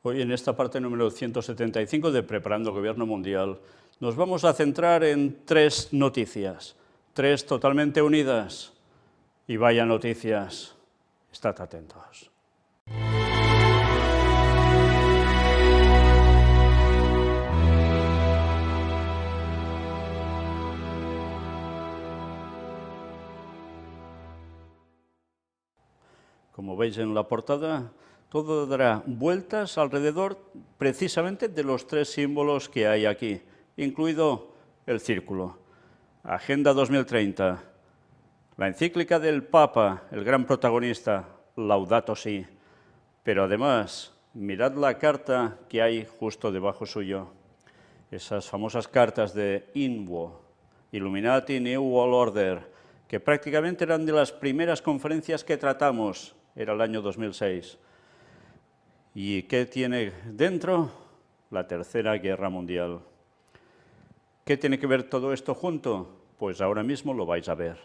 Hoy en esta parte número 175 de Preparando el Gobierno Mundial nos vamos a centrar en tres noticias, tres totalmente unidas. Y vaya noticias, estad atentos. Como veis en la portada, todo dará vueltas alrededor precisamente de los tres símbolos que hay aquí, incluido el círculo. Agenda 2030, la encíclica del Papa, el gran protagonista, Laudato Si. Pero además, mirad la carta que hay justo debajo suyo. Esas famosas cartas de INWO, Illuminati New World Order, que prácticamente eran de las primeras conferencias que tratamos, era el año 2006. ¿Y qué tiene dentro? La Tercera Guerra Mundial. ¿Qué tiene que ver todo esto junto? Pues ahora mismo lo vais a ver.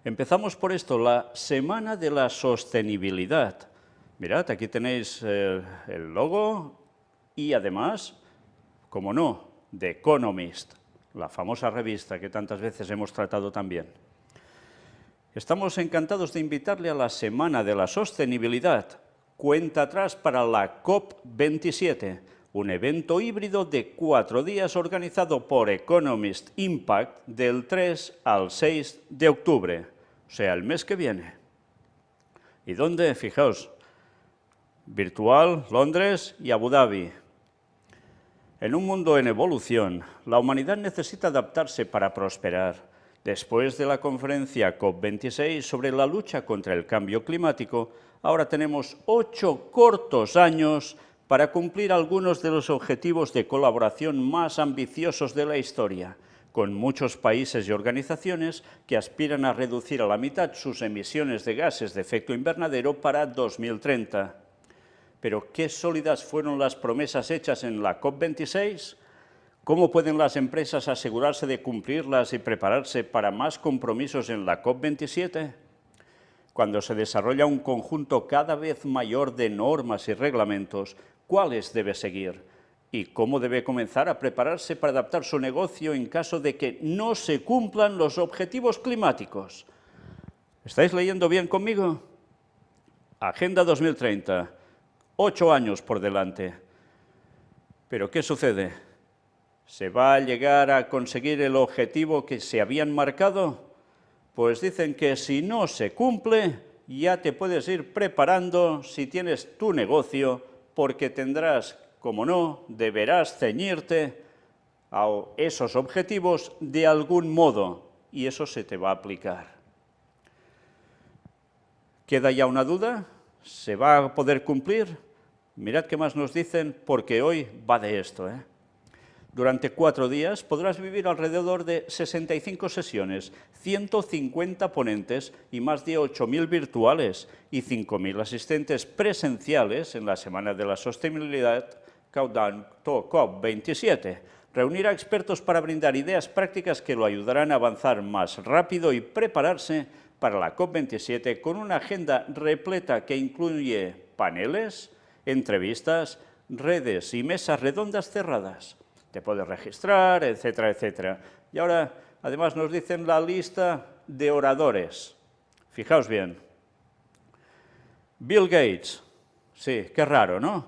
Empezamos por esto, la Semana de la Sostenibilidad. Mirad, aquí tenéis el logo y además, como no, The Economist, la famosa revista que tantas veces hemos tratado también. Estamos encantados de invitarle a la Semana de la Sostenibilidad, cuenta atrás para la COP27, un evento híbrido de 4 días organizado por Economist Impact del 3 al 6 de octubre, o sea, el mes que viene. ¿Y dónde? Fijaos, virtual, Londres y Abu Dhabi. En un mundo en evolución, la humanidad necesita adaptarse para prosperar. Después de la conferencia COP26 sobre la lucha contra el cambio climático, ahora tenemos 8 cortos años para cumplir algunos de los objetivos de colaboración más ambiciosos de la historia, con muchos países y organizaciones que aspiran a reducir a la mitad sus emisiones de gases de efecto invernadero para 2030. Pero, ¿qué sólidas fueron las promesas hechas en la COP26? ¿Cómo pueden las empresas asegurarse de cumplirlas y prepararse para más compromisos en la COP27? Cuando se desarrolla un conjunto cada vez mayor de normas y reglamentos, ¿cuáles debe seguir? ¿Y cómo debe comenzar a prepararse para adaptar su negocio en caso de que no se cumplan los objetivos climáticos? ¿Estáis leyendo bien conmigo? Agenda 2030, 8 años por delante. ¿Pero qué sucede? ¿Se va a llegar a conseguir el objetivo que se habían marcado? Pues dicen que si no se cumple, ya te puedes ir preparando si tienes tu negocio, porque tendrás, como no, deberás ceñirte a esos objetivos de algún modo, y eso se te va a aplicar. ¿Queda ya una duda? ¿Se va a poder cumplir? Mirad qué más nos dicen, porque hoy va de esto, Durante 4 días podrás vivir alrededor de 65 sesiones, 150 ponentes y más de 8.000 virtuales y 5.000 asistentes presenciales en la Semana de la Sostenibilidad Countdown COP27. Reunirá expertos para brindar ideas prácticas que lo ayudarán a avanzar más rápido y prepararse para la COP27 con una agenda repleta que incluye paneles, entrevistas, redes y mesas redondas cerradas. Te puedes registrar, etcétera, etcétera. Y ahora, además, nos dicen la lista de oradores. Fijaos bien. Bill Gates, sí, qué raro, ¿no?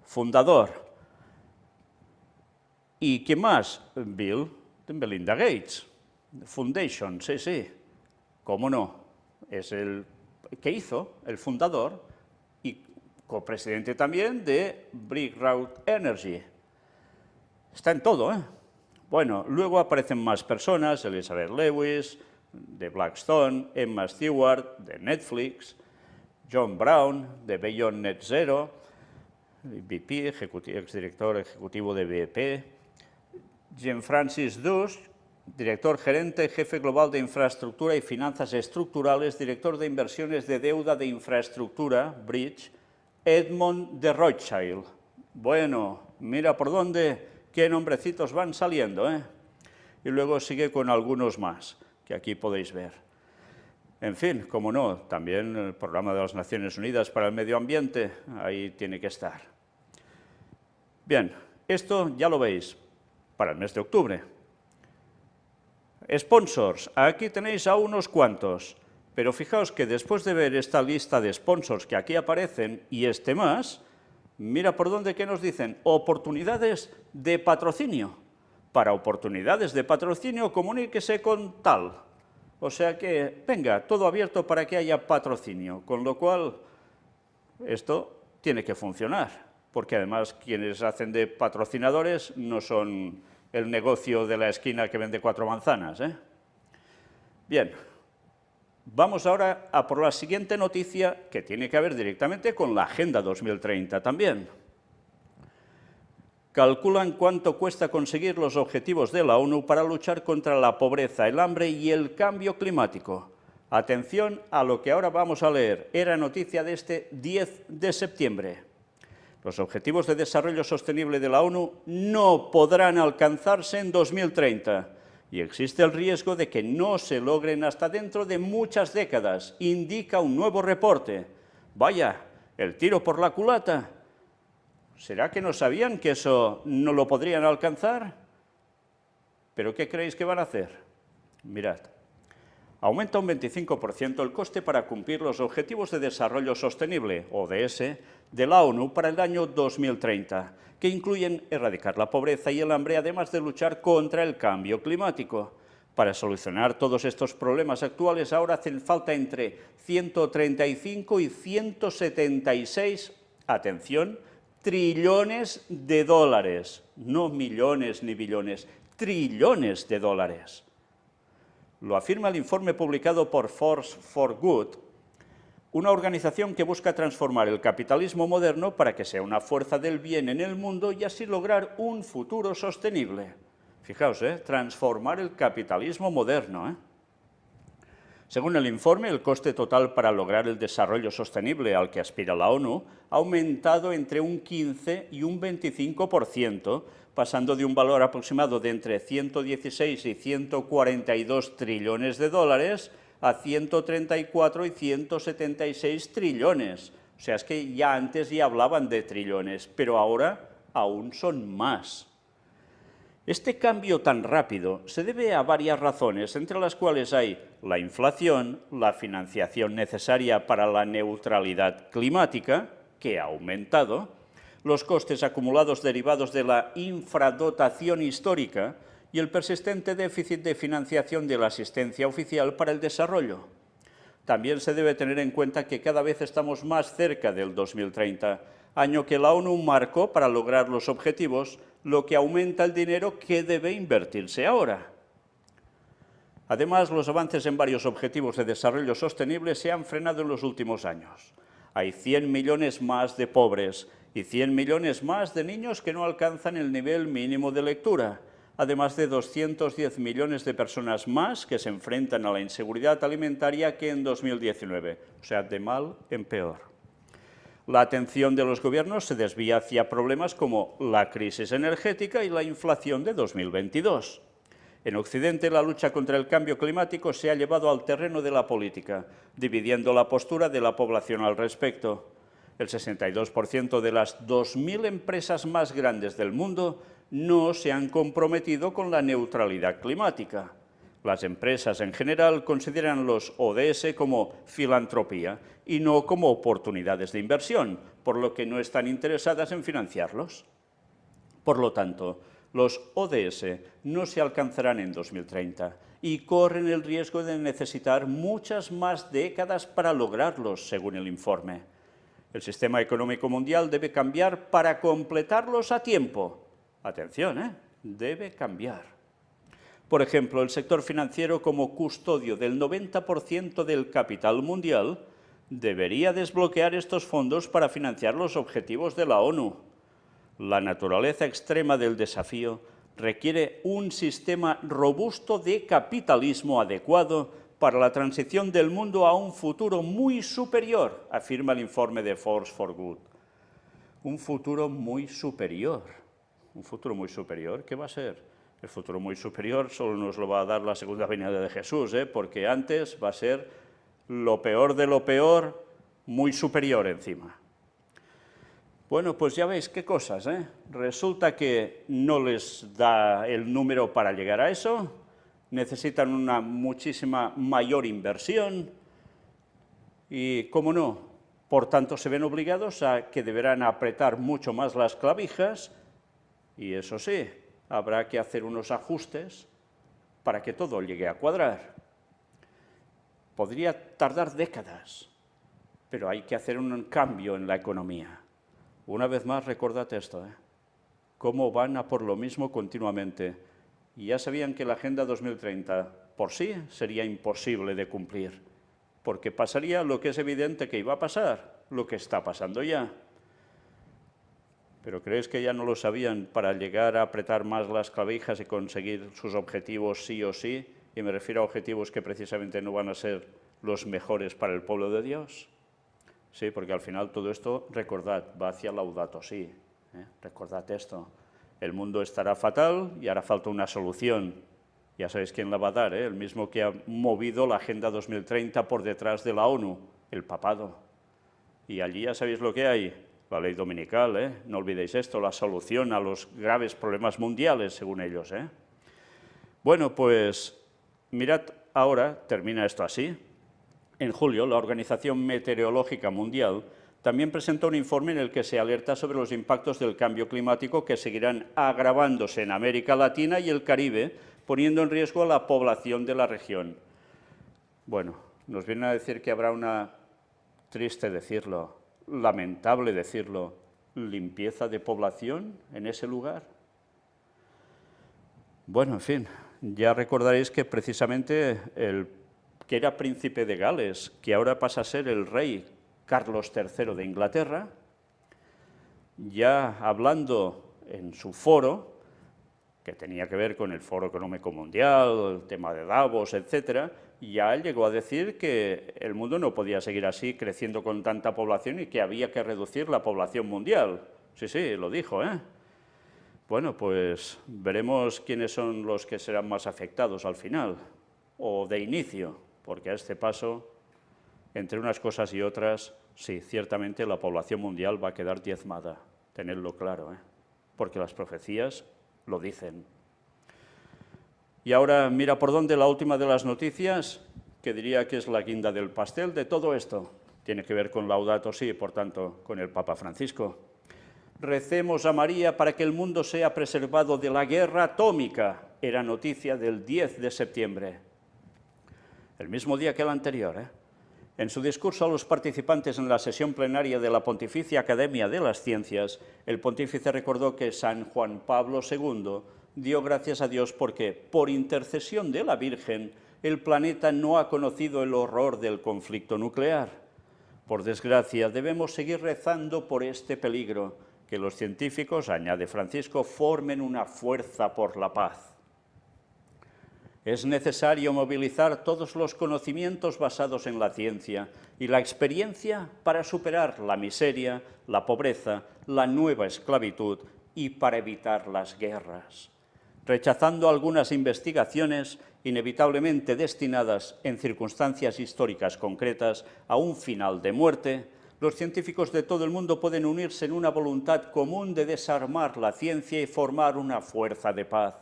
Fundador. ¿Y quién más? Bill de Melinda Gates Foundation, sí, sí. ¿Cómo no? Es el que hizo, el fundador, y copresidente también de BlackRock Energy. Está en todo, Bueno, luego aparecen más personas, Elizabeth Lewis, de Blackstone, Emma Stewart, de Netflix, John Brown, de Beyond Net Zero, VP, exdirector ejecutivo de BP, Jean Francis Dush, director gerente, jefe global de infraestructura y finanzas estructurales, director de inversiones de deuda de infraestructura, Bridge, Edmond de Rothschild. Bueno, mira por dónde, qué nombrecitos van saliendo, Y luego sigue con algunos más, que aquí podéis ver. En fin, como no, también el Programa de las Naciones Unidas para el Medio Ambiente, ahí tiene que estar. Bien, esto ya lo veis para el mes de octubre. Sponsors, aquí tenéis a unos cuantos, pero fijaos que después de ver esta lista de sponsors que aquí aparecen y este más, mira por dónde que nos dicen oportunidades de patrocinio. Para oportunidades de patrocinio, comuníquese con tal. O sea que, venga, todo abierto para que haya patrocinio, con lo cual esto tiene que funcionar, porque además quienes hacen de patrocinadores no son el negocio de la esquina que vende 4 manzanas, ¿eh? Bien, vamos ahora a por la siguiente noticia que tiene que ver directamente con la Agenda 2030 también. Calculan cuánto cuesta conseguir los objetivos de la ONU para luchar contra la pobreza, el hambre y el cambio climático. Atención a lo que ahora vamos a leer. Era noticia de este 10 de septiembre. Los Objetivos de Desarrollo Sostenible de la ONU no podrán alcanzarse en 2030 y existe el riesgo de que no se logren hasta dentro de muchas décadas, indica un nuevo reporte. Vaya, el tiro por la culata. ¿Será que no sabían que eso no lo podrían alcanzar? ¿Pero qué creéis que van a hacer? Mirad. Aumenta un 25% el coste para cumplir los Objetivos de Desarrollo Sostenible, ODS, de la ONU para el año 2030, que incluyen erradicar la pobreza y el hambre, además de luchar contra el cambio climático. Para solucionar todos estos problemas actuales, ahora hacen falta entre 135 y 176, atención, trillones de dólares, no millones ni billones, trillones de dólares. Lo afirma el informe publicado por Force for Good, una organización que busca transformar el capitalismo moderno para que sea una fuerza del bien en el mundo y así lograr un futuro sostenible. Fijaos, transformar el capitalismo moderno. Según el informe, el coste total para lograr el desarrollo sostenible al que aspira la ONU ha aumentado entre un 15 y un 25%, pasando de un valor aproximado de entre 116 y 142 trillones de dólares a 134 y 176 trillones. O sea, es que ya antes ya hablaban de trillones, pero ahora aún son más. Este cambio tan rápido se debe a varias razones, entre las cuales hay la inflación, la financiación necesaria para la neutralidad climática, que ha aumentado, los costes acumulados derivados de la infradotación histórica y el persistente déficit de financiación de la asistencia oficial para el desarrollo. También se debe tener en cuenta que cada vez estamos más cerca del 2030, año que la ONU marcó para lograr los objetivos, lo que aumenta el dinero que debe invertirse ahora. Además, los avances en varios objetivos de desarrollo sostenible se han frenado en los últimos años. Hay 100 millones más de pobres y 100 millones más de niños que no alcanzan el nivel mínimo de lectura, además de 210 millones de personas más que se enfrentan a la inseguridad alimentaria que en 2019, o sea, de mal en peor. La atención de los gobiernos se desvía hacia problemas como la crisis energética y la inflación de 2022. En Occidente, la lucha contra el cambio climático se ha llevado al terreno de la política, dividiendo la postura de la población al respecto. El 62% de las 2.000 empresas más grandes del mundo no se han comprometido con la neutralidad climática. Las empresas en general consideran los ODS como filantropía y no como oportunidades de inversión, por lo que no están interesadas en financiarlos. Por lo tanto, los ODS no se alcanzarán en 2030 y corren el riesgo de necesitar muchas más décadas para lograrlos, según el informe. El sistema económico mundial debe cambiar para completarlos a tiempo. Atención, debe cambiar. Por ejemplo, el sector financiero, como custodio del 90% del capital mundial, debería desbloquear estos fondos para financiar los objetivos de la ONU. La naturaleza extrema del desafío requiere un sistema robusto de capitalismo adecuado para la transición del mundo a un futuro muy superior, afirma el informe de Force for Good. Un futuro muy superior. ¿Un futuro muy superior? ¿Qué va a ser? El futuro muy superior solo nos lo va a dar la segunda venida de Jesús, porque antes va a ser lo peor de lo peor, muy superior encima. Bueno, pues ya veis qué cosas, ¿eh? Resulta que no les da el número para llegar a eso, necesitan una muchísima mayor inversión y, cómo no, por tanto se ven obligados a que deberán apretar mucho más las clavijas y eso sí, habrá que hacer unos ajustes para que todo llegue a cuadrar. Podría tardar décadas, pero hay que hacer un cambio en la economía. Una vez más, recordad esto, ¿eh? Cómo van a por lo mismo continuamente. Y ya sabían que la Agenda 2030 por sí sería imposible de cumplir, porque pasaría lo que es evidente que iba a pasar, lo que está pasando ya. ¿Pero creéis que ya no lo sabían para llegar a apretar más las clavijas y conseguir sus objetivos sí o sí? Y me refiero a objetivos que precisamente no van a ser los mejores para el pueblo de Dios. Sí, porque al final todo esto, recordad, va hacia Laudato Si. Recordad esto. El mundo estará fatal y hará falta una solución. Ya sabéis quién la va a dar, ¿eh? El mismo que ha movido la Agenda 2030 por detrás de la ONU, el papado. Y allí ya sabéis lo que hay, la ley dominical, ¿eh? No olvidéis esto, la solución a los graves problemas mundiales, según ellos, ¿eh? Bueno, pues mirad ahora, termina esto así. En julio, la Organización Meteorológica Mundial también presentó un informe en el que se alerta sobre los impactos del cambio climático que seguirán agravándose en América Latina y el Caribe, poniendo en riesgo a la población de la región. Bueno, nos vienen a decir que habrá una, triste decirlo, lamentable decirlo, limpieza de población en ese lugar. Bueno, en fin, ya recordaréis que precisamente el que era príncipe de Gales, que ahora pasa a ser el rey Carlos III de Inglaterra, ya hablando en su foro, que tenía que ver con el Foro Económico Mundial, el tema de Davos, etc., ya llegó a decir que el mundo no podía seguir así, creciendo con tanta población y que había que reducir la población mundial. Sí, sí, lo dijo, ¿eh? Bueno, pues veremos quiénes son los que serán más afectados al final, o de inicio, porque a este paso, entre unas cosas y otras, sí, ciertamente la población mundial va a quedar diezmada, tenedlo claro, ¿eh? Porque las profecías lo dicen. Y ahora mira por dónde la última de las noticias, que diría que es la guinda del pastel de todo esto. Tiene que ver con Laudato Si, por tanto, con el Papa Francisco. Recemos a María para que el mundo sea preservado de la guerra atómica. Era noticia del 10 de septiembre. El mismo día que el anterior, ¿eh? En su discurso a los participantes en la sesión plenaria de la Pontificia Academia de las Ciencias, el pontífice recordó que San Juan Pablo II dio gracias a Dios porque, por intercesión de la Virgen, el planeta no ha conocido el horror del conflicto nuclear. Por desgracia, debemos seguir rezando por este peligro, que los científicos, añade Francisco, formen una fuerza por la paz. Es necesario movilizar todos los conocimientos basados en la ciencia y la experiencia para superar la miseria, la pobreza, la nueva esclavitud y para evitar las guerras. Rechazando algunas investigaciones inevitablemente destinadas en circunstancias históricas concretas a un final de muerte, los científicos de todo el mundo pueden unirse en una voluntad común de desarmar la ciencia y formar una fuerza de paz.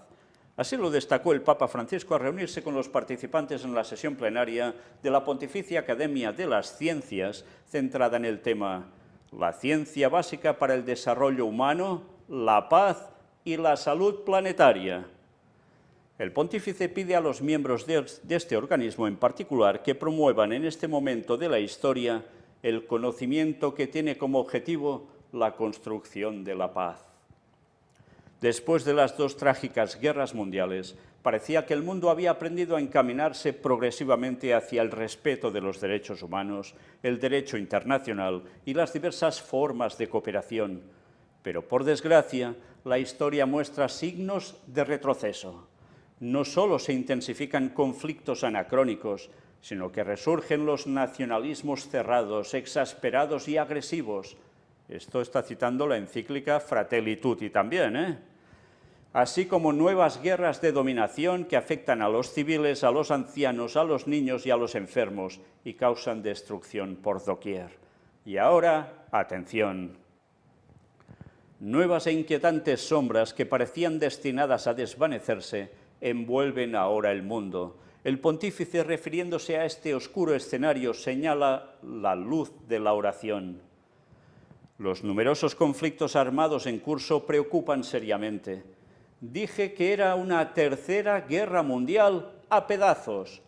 Así lo destacó el Papa Francisco al reunirse con los participantes en la sesión plenaria de la Pontificia Academia de las Ciencias, centrada en el tema «La ciencia básica para el desarrollo humano, la paz y la salud planetaria». El pontífice pide a los miembros de este organismo en particular que promuevan en este momento de la historia el conocimiento que tiene como objetivo la construcción de la paz. Después de las dos trágicas guerras mundiales, parecía que el mundo había aprendido a encaminarse progresivamente hacia el respeto de los derechos humanos, el derecho internacional y las diversas formas de cooperación. Pero, por desgracia, la historia muestra signos de retroceso. No solo se intensifican conflictos anacrónicos, sino que resurgen los nacionalismos cerrados, exasperados y agresivos. Esto está citando la encíclica Fratelli Tutti también, ¿eh? Así como nuevas guerras de dominación que afectan a los civiles, a los ancianos, a los niños y a los enfermos y causan destrucción por doquier. Y ahora, atención, Nuevas e inquietantes sombras que parecían destinadas a desvanecerse envuelven ahora el mundo. El pontífice, refiriéndose a este oscuro escenario, señala la luz de la oración. Los numerosos conflictos armados en curso preocupan seriamente. Dije que era una tercera guerra mundial a pedazos.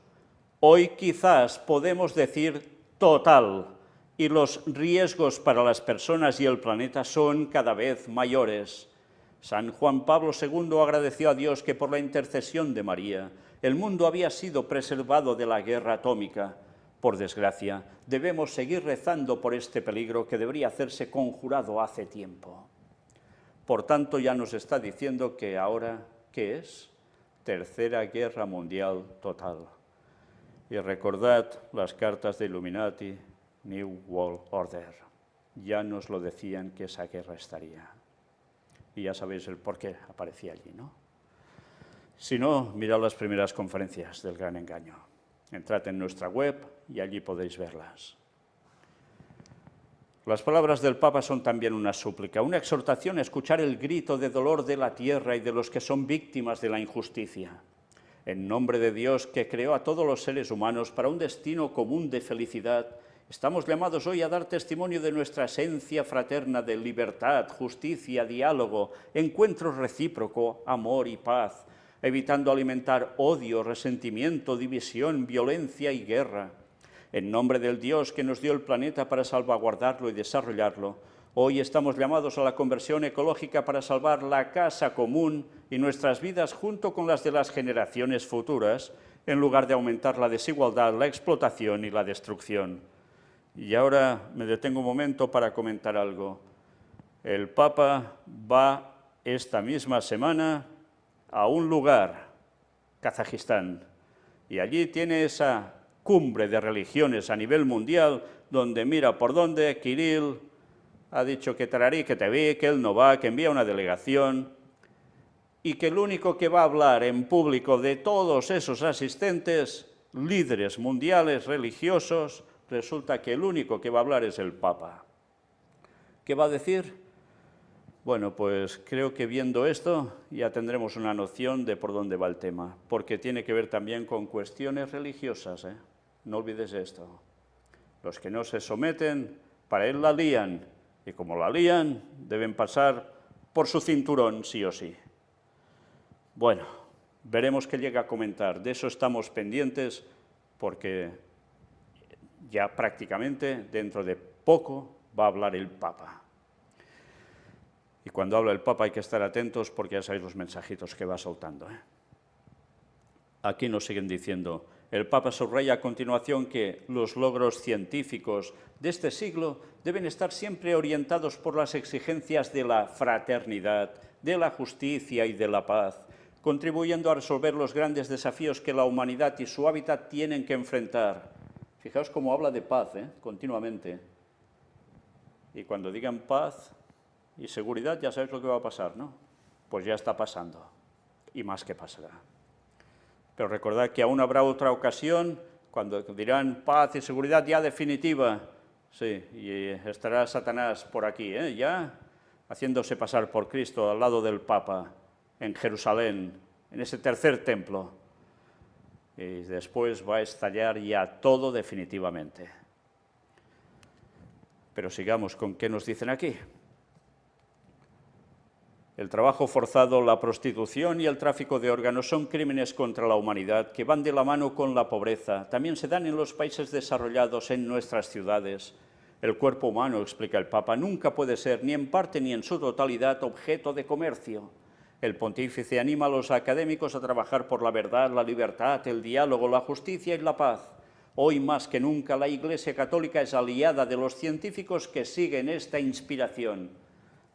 Hoy quizás podemos decir total, y los riesgos para las personas y el planeta son cada vez mayores. San Juan Pablo II agradeció a Dios que por la intercesión de María el mundo había sido preservado de la guerra atómica. Por desgracia, debemos seguir rezando por este peligro que debería hacerse conjurado hace tiempo. Por tanto, ya nos está diciendo que ahora, ¿qué es? Tercera Guerra Mundial total. Y recordad las cartas de Illuminati, New World Order. Ya nos lo decían que esa guerra estaría. Y ya sabéis el por qué aparecía allí, ¿no? Si no, mirad las primeras conferencias del Gran Engaño. Entrad en nuestra web y allí podéis verlas. Las palabras del Papa son también una súplica, una exhortación a escuchar el grito de dolor de la tierra y de los que son víctimas de la injusticia. En nombre de Dios, que creó a todos los seres humanos para un destino común de felicidad, estamos llamados hoy a dar testimonio de nuestra esencia fraterna de libertad, justicia, diálogo, encuentro recíproco, amor y paz, evitando alimentar odio, resentimiento, división, violencia y guerra. En nombre del Dios que nos dio el planeta para salvaguardarlo y desarrollarlo, hoy estamos llamados a la conversión ecológica para salvar la casa común y nuestras vidas junto con las de las generaciones futuras, en lugar de aumentar la desigualdad, la explotación y la destrucción. Y ahora me detengo un momento para comentar algo. El Papa va esta misma semana a un lugar, Kazajistán, y allí tiene esa cumbre de religiones a nivel mundial, donde mira por dónde Kirill ha dicho que tararí, que te ve, que él no va, que envía una delegación, y que el único que va a hablar en público de todos esos asistentes, líderes mundiales religiosos, resulta que el único que va a hablar es el Papa. ¿Qué va a decir? Bueno, pues creo que viendo esto ya tendremos una noción de por dónde va el tema, porque tiene que ver también con cuestiones religiosas, ¿eh? No olvides esto. Los que no se someten, para él la lían, y como la lían, deben pasar por su cinturón, sí o sí. Bueno, veremos qué llega a comentar. De eso estamos pendientes, porque ya prácticamente dentro de poco va a hablar el Papa. Y cuando habla el Papa hay que estar atentos porque ya sabéis los mensajitos que va soltando, ¿eh? Aquí nos siguen diciendo, el Papa subraya a continuación que los logros científicos de este siglo deben estar siempre orientados por las exigencias de la fraternidad, de la justicia y de la paz, contribuyendo a resolver los grandes desafíos que la humanidad y su hábitat tienen que enfrentar. Fijaos cómo habla de paz, continuamente. Y cuando digan paz y seguridad, ya sabéis lo que va a pasar, ¿no? Pues ya está pasando, y más que pasará. Pero recordad que aún habrá otra ocasión, cuando dirán paz y seguridad ya definitiva, sí, y estará Satanás por aquí, ya haciéndose pasar por Cristo al lado del Papa, en Jerusalén, en ese tercer templo. Y después va a estallar ya todo definitivamente. Pero sigamos con qué nos dicen aquí. El trabajo forzado, la prostitución y el tráfico de órganos son crímenes contra la humanidad que van de la mano con la pobreza. También se dan en los países desarrollados, en nuestras ciudades. El cuerpo humano, explica el Papa, nunca puede ser, ni en parte ni en su totalidad, objeto de comercio. El pontífice anima a los académicos a trabajar por la verdad, la libertad, el diálogo, la justicia y la paz. Hoy más que nunca la Iglesia Católica es aliada de los científicos que siguen esta inspiración.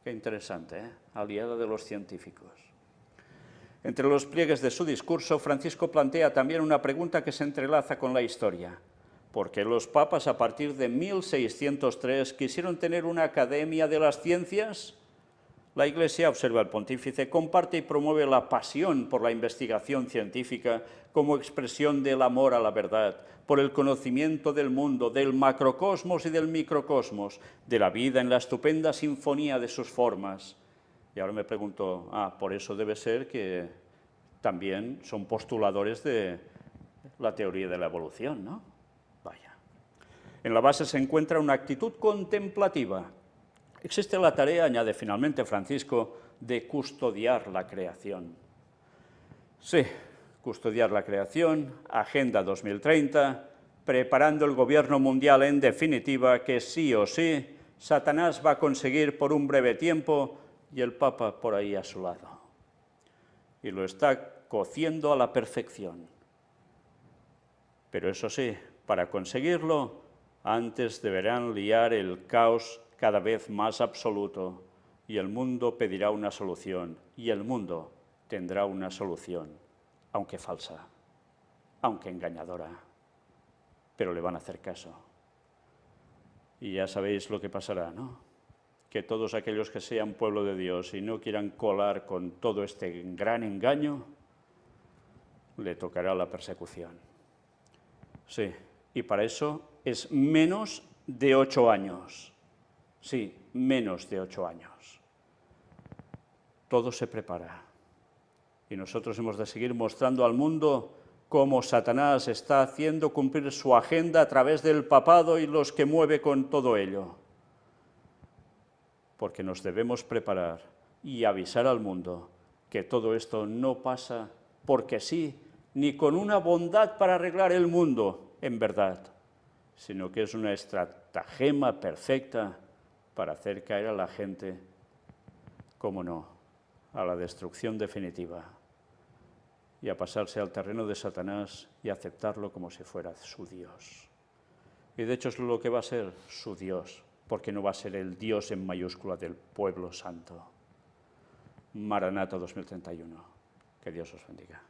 Qué interesante, ¿eh? Aliada de los científicos. Entre los pliegues de su discurso, Francisco plantea también una pregunta que se entrelaza con la historia. ¿Por qué los papas a partir de 1603 quisieron tener una academia de las ciencias? La Iglesia, observa el pontífice, comparte y promueve la pasión por la investigación científica como expresión del amor a la verdad, por el conocimiento del mundo, del macrocosmos y del microcosmos, de la vida en la estupenda sinfonía de sus formas. Y ahora me pregunto, por eso debe ser que también son postuladores de la teoría de la evolución, ¿no? Vaya. En la base se encuentra una actitud contemplativa. Existe la tarea, añade finalmente Francisco, de custodiar la creación. Sí, custodiar la creación, Agenda 2030, preparando el gobierno mundial en definitiva que sí o sí, Satanás va a conseguir por un breve tiempo y el Papa por ahí a su lado. Y lo está cociendo a la perfección. Pero eso sí, para conseguirlo, antes deberán liar el caos cada vez más absoluto y el mundo pedirá una solución y el mundo tendrá una solución, aunque falsa, aunque engañadora, pero le van a hacer caso. Y ya sabéis lo que pasará, ¿no? Que todos aquellos que sean pueblo de Dios y no quieran colar con todo este gran engaño, le tocará la persecución. Sí, y para eso es menos de 8 años. Sí, menos de 8 años. Todo se prepara. Y nosotros hemos de seguir mostrando al mundo cómo Satanás está haciendo cumplir su agenda a través del papado y los que mueve con todo ello. Porque nos debemos preparar y avisar al mundo que todo esto no pasa porque sí, ni con una bondad para arreglar el mundo, en verdad, sino que es una estratagema perfecta para hacer caer a la gente, cómo no, a la destrucción definitiva y a pasarse al terreno de Satanás y aceptarlo como si fuera su Dios. Y de hecho es lo que va a ser su Dios, porque no va a ser el Dios en mayúscula del pueblo santo. Maranata 2031. Que Dios os bendiga.